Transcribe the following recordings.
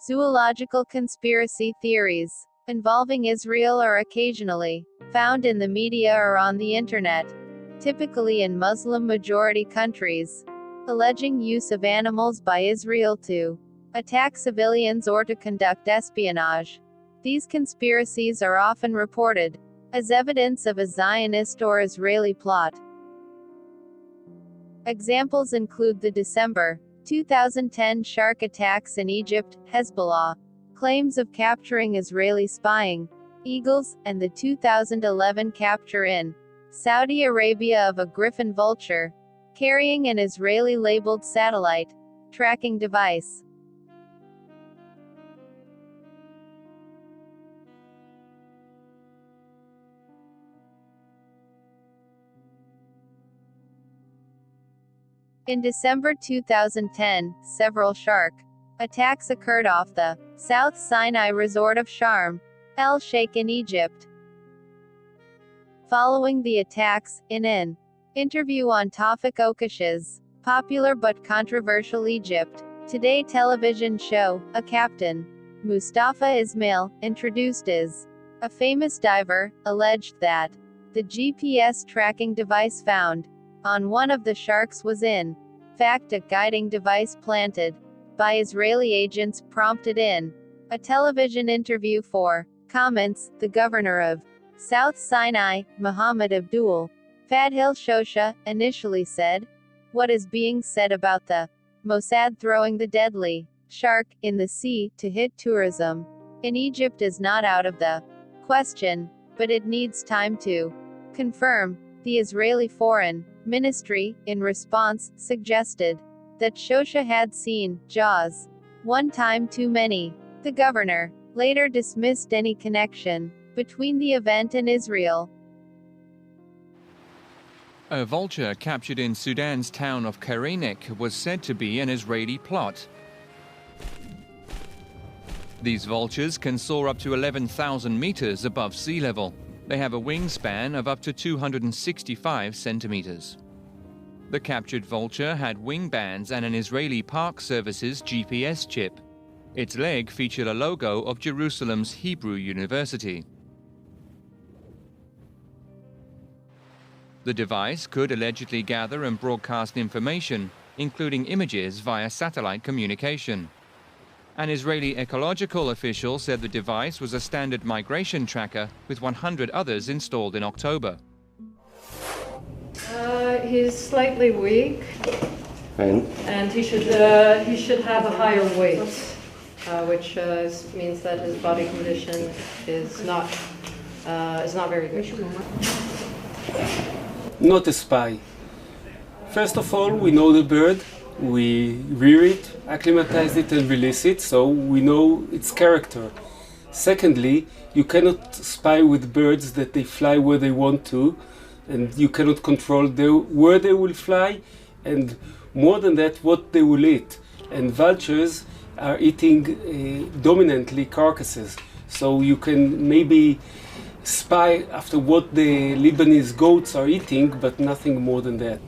Zoological conspiracy theories involving Israel are occasionally found in the media or on the internet, typically in Muslim-majority countries, alleging use of animals by Israel to attack civilians or to conduct espionage. These conspiracies are often reported as evidence of a Zionist or Israeli plot. Examples include the December 2010 shark attacks in Egypt, Hezbollah claims of capturing Israeli spying eagles, and the 2011 capture in Saudi Arabia of a griffon vulture carrying an Israeli-labeled satellite tracking device. In December 2010, several shark attacks occurred off the South Sinai resort of Sharm el-Sheikh in Egypt. Following the attacks, in an interview on Tawfik Okash's popular but controversial Egypt Today television show, a captain, Mustafa Ismail, introduced as a famous diver, alleged that the GPS tracking device found on one of the sharks was in fact a guiding device planted by Israeli agents. Prompted in a television interview for comments, the governor of South Sinai, Mohammed Abdul Fadhil Shosha, initially said, "What is being said about the Mossad throwing the deadly shark in the sea to hit tourism in Egypt is not out of the question, but it needs time to confirm." The Israeli Foreign Ministry, in response, suggested that Shosha had seen Jaws one time too many. The governor later dismissed any connection between the event and Israel. A vulture captured in Sudan's town of Karenik was said to be an Israeli plot. These vultures can soar up to 11,000 meters above sea level. They have a wingspan of up to 265 centimeters. The captured vulture had wing bands and an Israeli Park Service's GPS chip. Its leg featured a logo of Jerusalem's Hebrew University. The device could allegedly gather and broadcast information, including images via satellite communication. An Israeli ecological official said the device was a standard migration tracker with 100 others installed in October. He's slightly weak, and he should have a higher weight, which means that his body condition is not very good. Not a spy. First of all, we know the bird. We rear it, acclimatize it and release it, so we know its character. Secondly, you cannot spy with birds that they fly where they want to, and you cannot control where they will fly, and more than that, what they will eat. And vultures are eating dominantly carcasses, so you can maybe spy after what the Lebanese goats are eating, but nothing more than that.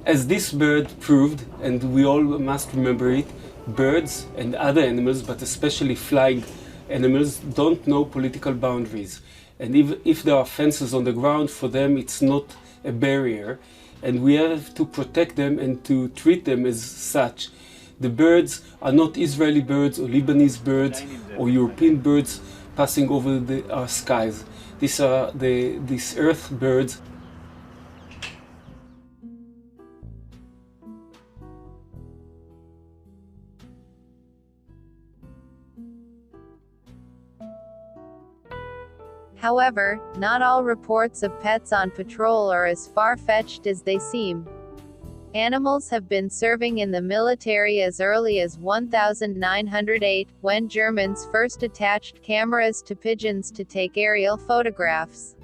As this bird proved, and we all must remember it, birds and other animals, but especially flying animals, don't know political boundaries. And if there are fences on the ground, for them it's not a barrier. And we have to protect them and to treat them as such. The birds are not Israeli birds or Lebanese birds or European birds passing over our skies. These are these earth birds. However, not all reports of pets on patrol are as far-fetched as they seem. Animals have been serving in the military as early as 1908, when Germans first attached cameras to pigeons to take aerial photographs.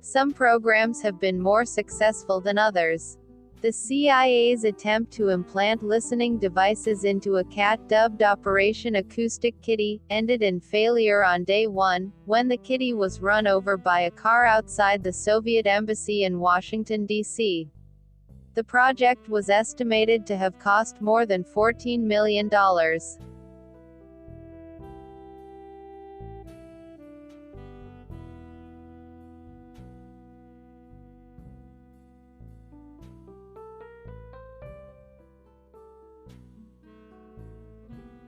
Some programs have been more successful than others. The CIA's attempt to implant listening devices into a cat, dubbed Operation Acoustic Kitty, ended in failure on day one, when the kitty was run over by a car outside the Soviet embassy in Washington, D.C. The project was estimated to have cost more than $14 million.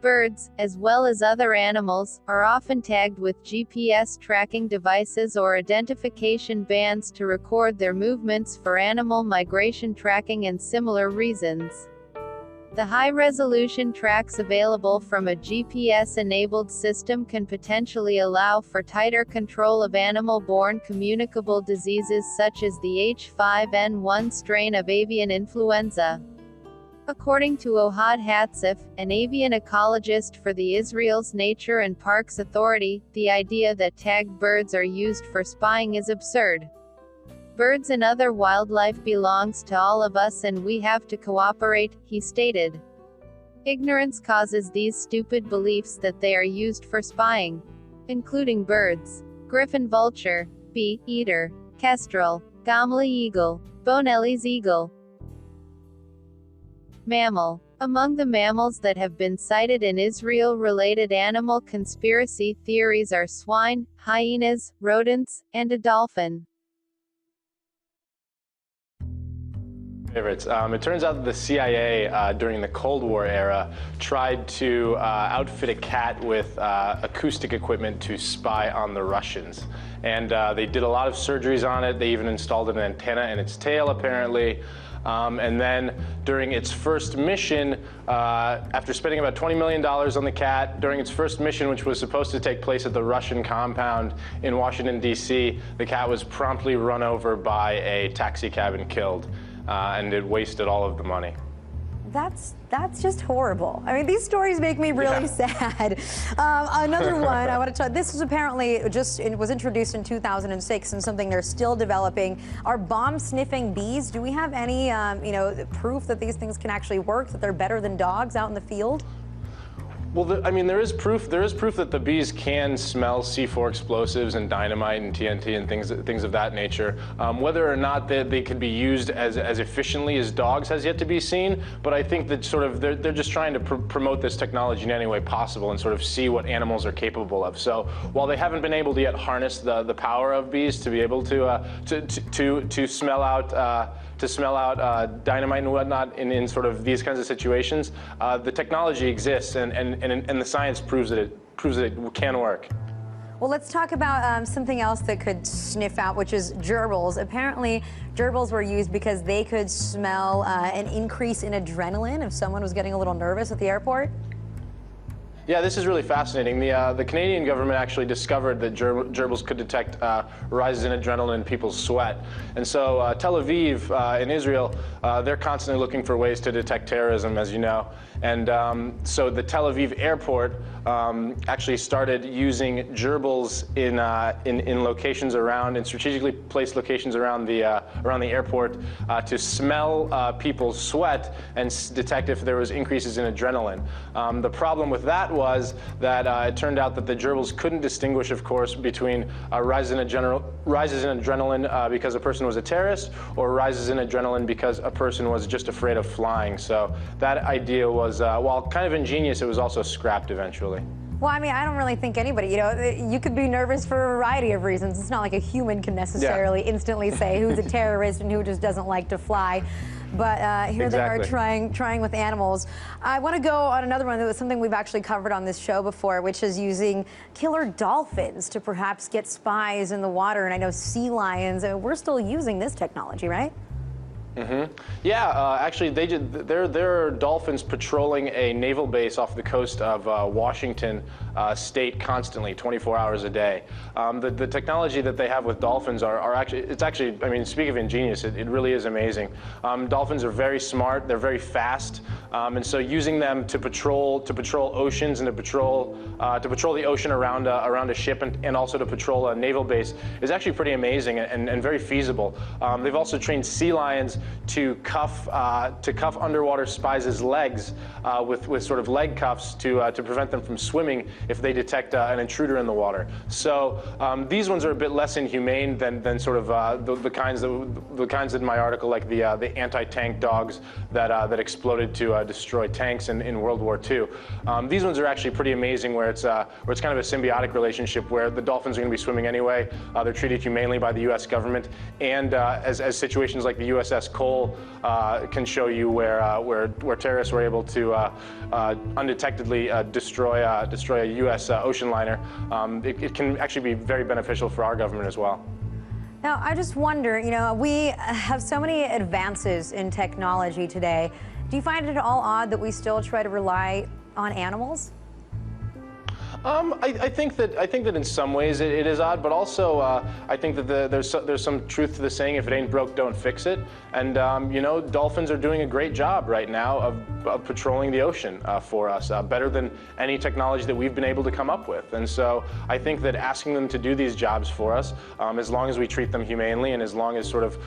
Birds, as well as other animals, are often tagged with GPS tracking devices or identification bands to record their movements for animal migration tracking and similar reasons. The high-resolution tracks available from a GPS-enabled system can potentially allow for tighter control of animal-borne communicable diseases such as the H5N1 strain of avian influenza. According to Ohad Hatzif, an avian ecologist for the Israel's Nature and Parks Authority, the idea that tagged birds are used for spying is absurd. Birds and other wildlife belongs to all of us and we have to cooperate, he stated. Ignorance causes these stupid beliefs that they are used for spying, including birds, griffon vulture, bee eater, kestrel, Gamli eagle, Bonelli's eagle. Mammal. Among the mammals that have been cited in Israel-related animal conspiracy theories are swine, hyenas, rodents, and a dolphin. Favorites. It turns out that the CIA during the Cold War era tried to outfit a cat with acoustic equipment to spy on the Russians. And they did a lot of surgeries on it. They even installed an antenna in its tail, apparently. And then during its first mission, after spending about $20 million on the cat, during its first mission, which was supposed to take place at the Russian compound in Washington, D.C., the cat was promptly run over by a taxi cab and killed. And it wasted all of the money. That's just horrible. I mean, these stories make me really sad. Another one I want to tell. This is apparently it was introduced in 2006 and something they're still developing. Are bomb-sniffing bees? Do we have any, proof that these things can actually work? That they're better than dogs out in the field? Well, I mean, there is proof that the bees can smell C4 explosives and dynamite and TNT and things of that nature. Whether or not they could be used as efficiently as dogs has yet to be seen. But I think that sort of they're just trying to promote this technology in any way possible and sort of see what animals are capable of. So while they haven't been able to yet harness the power of bees to be able to smell out dynamite and whatnot in sort of these kinds of situations, the technology exists and the science proves that it can work. Well, let's talk about something else that could sniff out, which is gerbils. Apparently, gerbils were used because they could smell an increase in adrenaline if someone was getting a little nervous at the airport. Yeah, this is really fascinating. The Canadian government actually discovered that gerbils could detect rises in adrenaline in people's sweat. And so Tel Aviv in Israel, they're constantly looking for ways to detect terrorism, as you know. And so the Tel Aviv airport actually started using gerbils in locations around, in strategically placed locations around the airport to smell people's sweat and detect if there was increases in adrenaline. The problem with that was that it turned out that the gerbils couldn't distinguish, of course, between rises in adrenaline because a person was a terrorist or rises in adrenaline because a person was just afraid of flying. So that idea was, while kind of ingenious, it was also scrapped eventually. Well, I mean, I don't really think anybody, you could be nervous for a variety of reasons. It's not like a human can necessarily instantly say who's a terrorist and who just doesn't like to fly. But here they are trying with animals. I want to go on another one that was something we've actually covered on this show before, which is using killer dolphins to perhaps get spies in the water. And I know sea lions, we're still using this technology, right? Mm-hmm. Yeah, actually, there are dolphins patrolling a naval base off the coast of Washington state constantly, 24 hours a day. The technology that they have with dolphins it's actually, I mean, speak of ingenious, it really is amazing. Dolphins are very smart, they're very fast, and so using them to patrol oceans and to patrol the ocean around a ship and also to patrol a naval base is actually pretty amazing and very feasible. They've also trained sea lions to cuff underwater spies' legs with sort of leg cuffs to prevent them from swimming if they detect an intruder in the water. So these ones are a bit less inhumane than sort of the kinds in my article, like the anti-tank dogs that exploded to destroy tanks in World War II. These ones are actually pretty amazing, where it's kind of a symbiotic relationship where the dolphins are going to be swimming anyway. They're treated humanely by the U.S. government, and as situations like the USS Cole can show you where terrorists were able to undetectedly destroy a U.S. ocean liner. It can actually be very beneficial for our government as well. Now, I just wonder, you know, we have so many advances in technology today. Do you find it at all odd that we still try to rely on animals? I think that in some ways it is odd, but also I think that there's some truth to the saying, if it ain't broke, don't fix it. And you know, dolphins are doing a great job right now of patrolling the ocean for us, better than any technology that we've been able to come up with. And so I think that asking them to do these jobs for us, as long as we treat them humanely and as long as sort of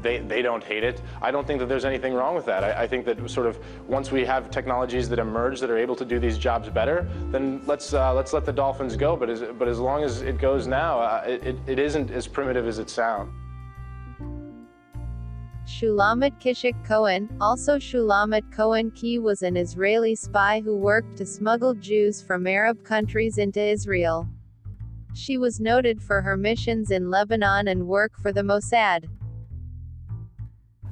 they don't hate it, I don't think that there's anything wrong with that. I think that sort of once we have technologies that emerge that are able to do these jobs better, then let's let the dolphins go, but as long as it goes now, it isn't as primitive as it sounds. Shulamit Kishik Cohen, also Shulamit Cohen Key, was an Israeli spy who worked to smuggle Jews from Arab countries into Israel. She was noted for her missions in Lebanon and work for the Mossad.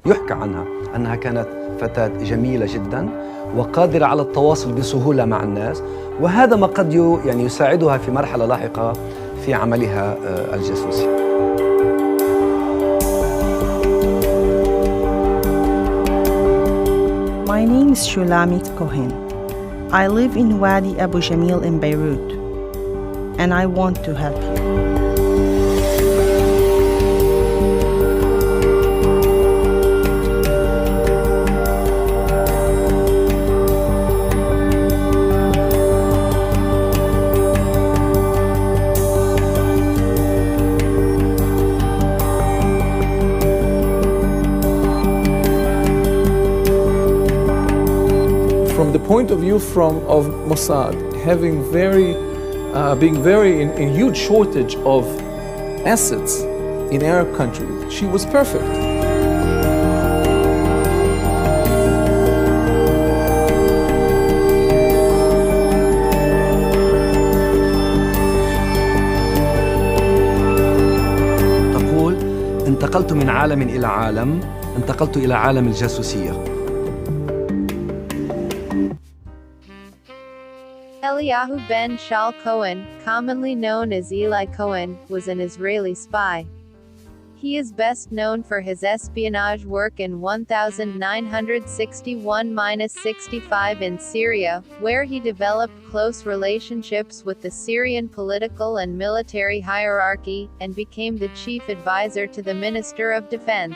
يحكى عنها أنها كانت فتاة جميلة جدا وقادرة على التواصل بسهولة مع الناس، وهذا ما قد يعني يساعدها في مرحلة لاحقة في عملها الجاسوسي. My name is Shulamit Cohen. I live in Wadi Abu Jamil in Beirut, and I want to help you. From the point of view of Mossad, being very in huge shortage of assets in Arab countries, she was perfect. تقول: انتقلت من عالم إلى عالم، انتقلت إلى عالم الجاسوسية. Eliyahu ben Shal Cohen, commonly known as Eli Cohen, was an Israeli spy. He is best known for his espionage work in 1961-65 in Syria, where he developed close relationships with the Syrian political and military hierarchy, and became the chief advisor to the Minister of Defense.